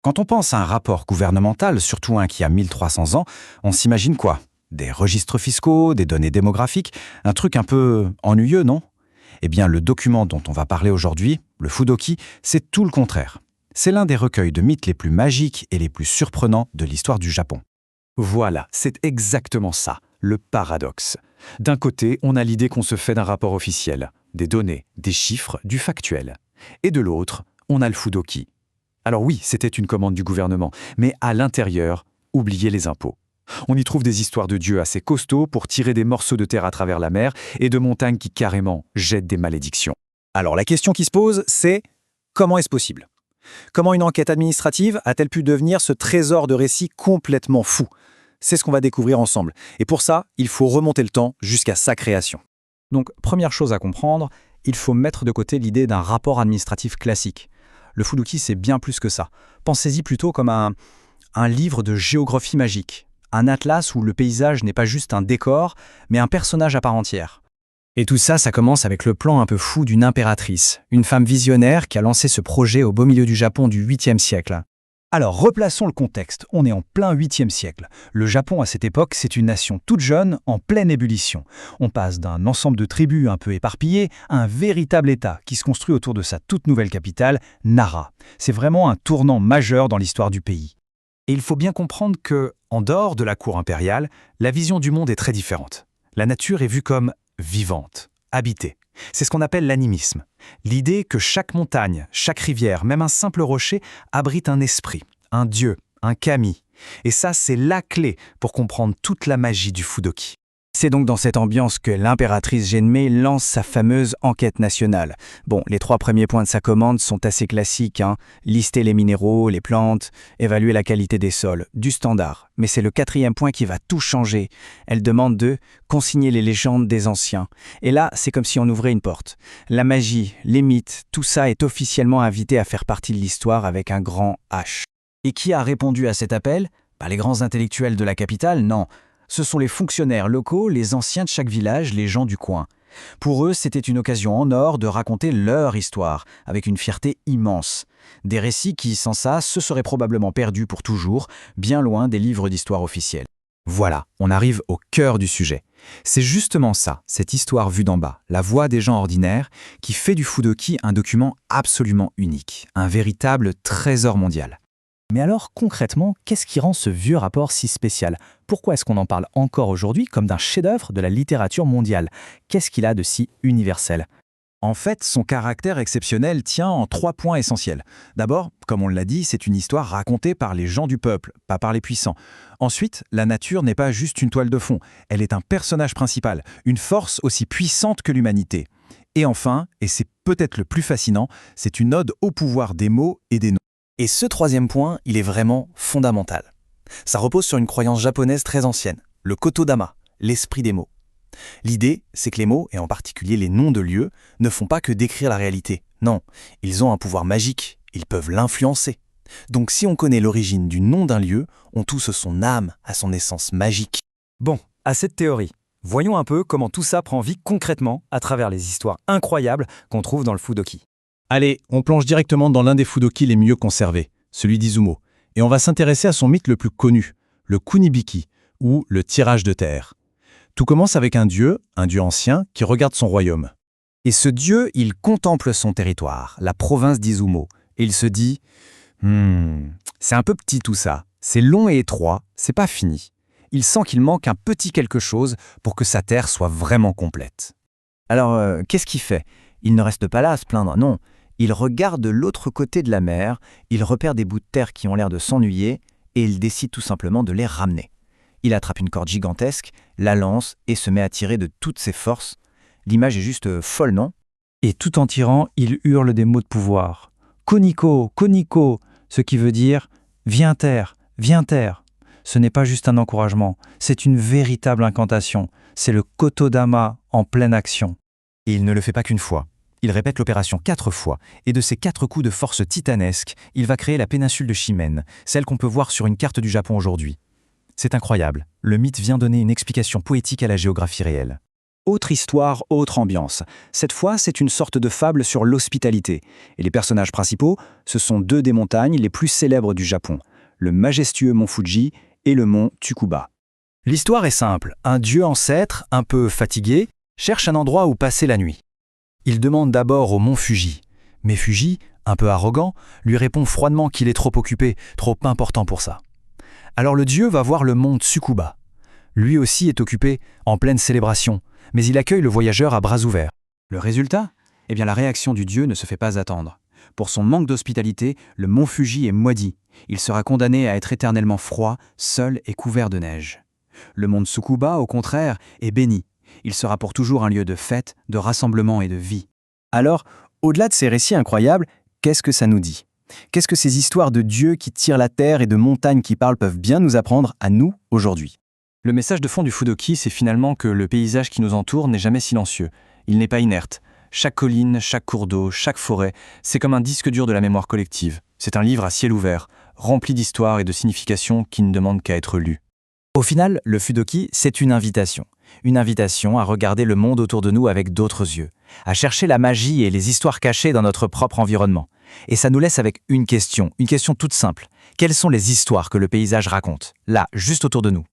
Quand on pense à un rapport gouvernemental, surtout un qui a 1300 ans, on s'imagine quoi? Des registres fiscaux, des données démographiques, un truc un peu ennuyeux, non? Eh bien, le document dont on va parler aujourd'hui, le Fudoki, c'est tout le contraire. C'est l'un des recueils de mythes les plus magiques et les plus surprenants de l'histoire du Japon. Voilà, c'est exactement ça, le paradoxe. D'un côté, on a l'idée qu'on se fait d'un rapport officiel, des données, des chiffres, du factuel. Et de l'autre, on a le Fudoki. Alors oui, c'était une commande du gouvernement, mais à l'intérieur, oubliez les impôts. On y trouve des histoires de dieux assez costauds pour tirer des morceaux de terre à travers la mer et de montagnes qui carrément jettent des malédictions. Alors la question qui se pose, c'est comment est-ce possible? Comment une enquête administrative a-t-elle pu devenir ce trésor de récits complètement fou? C'est ce qu'on va découvrir ensemble. Et pour ça, il faut remonter le temps jusqu'à sa création. Donc, première chose à comprendre, il faut mettre de côté l'idée d'un rapport administratif classique. Le Fudoki, c'est bien plus que ça. Pensez-y plutôt comme un livre de géographie magique, un atlas où le paysage n'est pas juste un décor, mais un personnage à part entière. Et tout ça, ça commence avec le plan un peu fou d'une impératrice, une femme visionnaire qui a lancé ce projet au beau milieu du Japon du 8e siècle. Alors, replaçons le contexte, on est en plein 8e siècle. Le Japon, à cette époque, c'est une nation toute jeune, en pleine ébullition. On passe d'un ensemble de tribus un peu éparpillées à un véritable État qui se construit autour de sa toute nouvelle capitale, Nara. C'est vraiment un tournant majeur dans l'histoire du pays. Et il faut bien comprendre que, en dehors de la cour impériale, la vision du monde est très différente. La nature est vue comme vivante, habitée. C'est ce qu'on appelle l'animisme. L'idée que chaque montagne, chaque rivière, même un simple rocher, abrite un esprit, un dieu, un kami. Et ça, c'est la clé pour comprendre toute la magie du Fudoki. C'est donc dans cette ambiance que l'impératrice Genmei lance sa fameuse enquête nationale. Bon, les 3 premiers points de sa commande sont assez classiques, lister les minéraux, les plantes, évaluer la qualité des sols, du standard. Mais c'est le 4e point qui va tout changer. Elle demande de consigner les légendes des anciens. Et là, c'est comme si on ouvrait une porte. La magie, les mythes, tout ça est officiellement invité à faire partie de l'histoire avec un grand H. Et qui a répondu à cet appel? Pas les grands intellectuels de la capitale, non. Ce sont les fonctionnaires locaux, les anciens de chaque village, les gens du coin. Pour eux, c'était une occasion en or de raconter leur histoire, avec une fierté immense. Des récits qui, sans ça, se seraient probablement perdus pour toujours, bien loin des livres d'histoire officiels. Voilà, on arrive au cœur du sujet. C'est justement ça, cette histoire vue d'en bas, la voix des gens ordinaires, qui fait du Fudoki un document absolument unique, un véritable trésor mondial. Mais alors, concrètement, qu'est-ce qui rend ce vieux rapport si spécial? Pourquoi est-ce qu'on en parle encore aujourd'hui comme d'un chef-d'œuvre de la littérature mondiale? Qu'est-ce qu'il a de si universel? En fait, son caractère exceptionnel tient en 3 points essentiels. D'abord, comme on l'a dit, c'est une histoire racontée par les gens du peuple, pas par les puissants. Ensuite, la nature n'est pas juste une toile de fond, elle est un personnage principal, une force aussi puissante que l'humanité. Et enfin, et c'est peut-être le plus fascinant, c'est une ode au pouvoir des mots et des noms. Et ce 3e point, il est vraiment fondamental. Ça repose sur une croyance japonaise très ancienne, le Kotodama, l'esprit des mots. L'idée, c'est que les mots, et en particulier les noms de lieux, ne font pas que décrire la réalité. Non, ils ont un pouvoir magique, ils peuvent l'influencer. Donc si on connaît l'origine du nom d'un lieu, on touche son âme à son essence magique. Bon, à cette théorie, voyons un peu comment tout ça prend vie concrètement à travers les histoires incroyables qu'on trouve dans le Fudoki. Allez, on plonge directement dans l'un des Fudoki les mieux conservés, celui d'Izumo. Et on va s'intéresser à son mythe le plus connu, le Kunibiki, ou le tirage de terre. Tout commence avec un dieu ancien, qui regarde son royaume. Et ce dieu, il contemple son territoire, la province d'Izumo, et il se dit « c'est un peu petit tout ça, c'est long et étroit, c'est pas fini. » Il sent qu'il manque un petit quelque chose pour que sa terre soit vraiment complète. Alors, qu'est-ce qu'il fait? Il ne reste pas là à se plaindre, non. Il regarde de l'autre côté de la mer, il repère des bouts de terre qui ont l'air de s'ennuyer, et il décide tout simplement de les ramener. Il attrape une corde gigantesque, la lance et se met à tirer de toutes ses forces. L'image est juste folle, non? Et tout en tirant, il hurle des mots de pouvoir. « Koniko, Koniko !» ce qui veut dire « Viens terre, viens terre !» Ce n'est pas juste un encouragement, c'est une véritable incantation. C'est le Kotodama en pleine action. Et il ne le fait pas qu'une fois. Il répète l'opération 4 fois, et de ces 4 coups de force titanesque, il va créer la péninsule de Shimen, celle qu'on peut voir sur une carte du Japon aujourd'hui. C'est incroyable, le mythe vient donner une explication poétique à la géographie réelle. Autre histoire, autre ambiance. Cette fois, c'est une sorte de fable sur l'hospitalité. Et les personnages principaux, ce sont deux des montagnes les plus célèbres du Japon, le majestueux mont Fuji et le mont Tsukuba. L'histoire est simple. Un dieu ancêtre, un peu fatigué, cherche un endroit où passer la nuit. Il demande d'abord au mont Fuji. Mais Fuji, un peu arrogant, lui répond froidement qu'il est trop occupé, trop important pour ça. Alors le dieu va voir le mont Tsukuba. Lui aussi est occupé, en pleine célébration, mais il accueille le voyageur à bras ouverts. Le résultat ? Eh bien la réaction du dieu ne se fait pas attendre. Pour son manque d'hospitalité, le mont Fuji est maudit. Il sera condamné à être éternellement froid, seul et couvert de neige. Le mont Tsukuba, au contraire, est béni. Il sera pour toujours un lieu de fête, de rassemblement et de vie. Alors, au-delà de ces récits incroyables, qu'est-ce que ça nous dit ? Qu'est-ce que ces histoires de dieux qui tirent la terre et de montagnes qui parlent peuvent bien nous apprendre à nous aujourd'hui ? Le message de fond du Fudoki, c'est finalement que le paysage qui nous entoure n'est jamais silencieux. Il n'est pas inerte. Chaque colline, chaque cours d'eau, chaque forêt, c'est comme un disque dur de la mémoire collective. C'est un livre à ciel ouvert, rempli d'histoires et de significations qui ne demandent qu'à être lu. Au final, le Fudoki, c'est une invitation. Une invitation à regarder le monde autour de nous avec d'autres yeux, à chercher la magie et les histoires cachées dans notre propre environnement. Et ça nous laisse avec une question toute simple. Quelles sont les histoires que le paysage raconte, là, juste autour de nous ?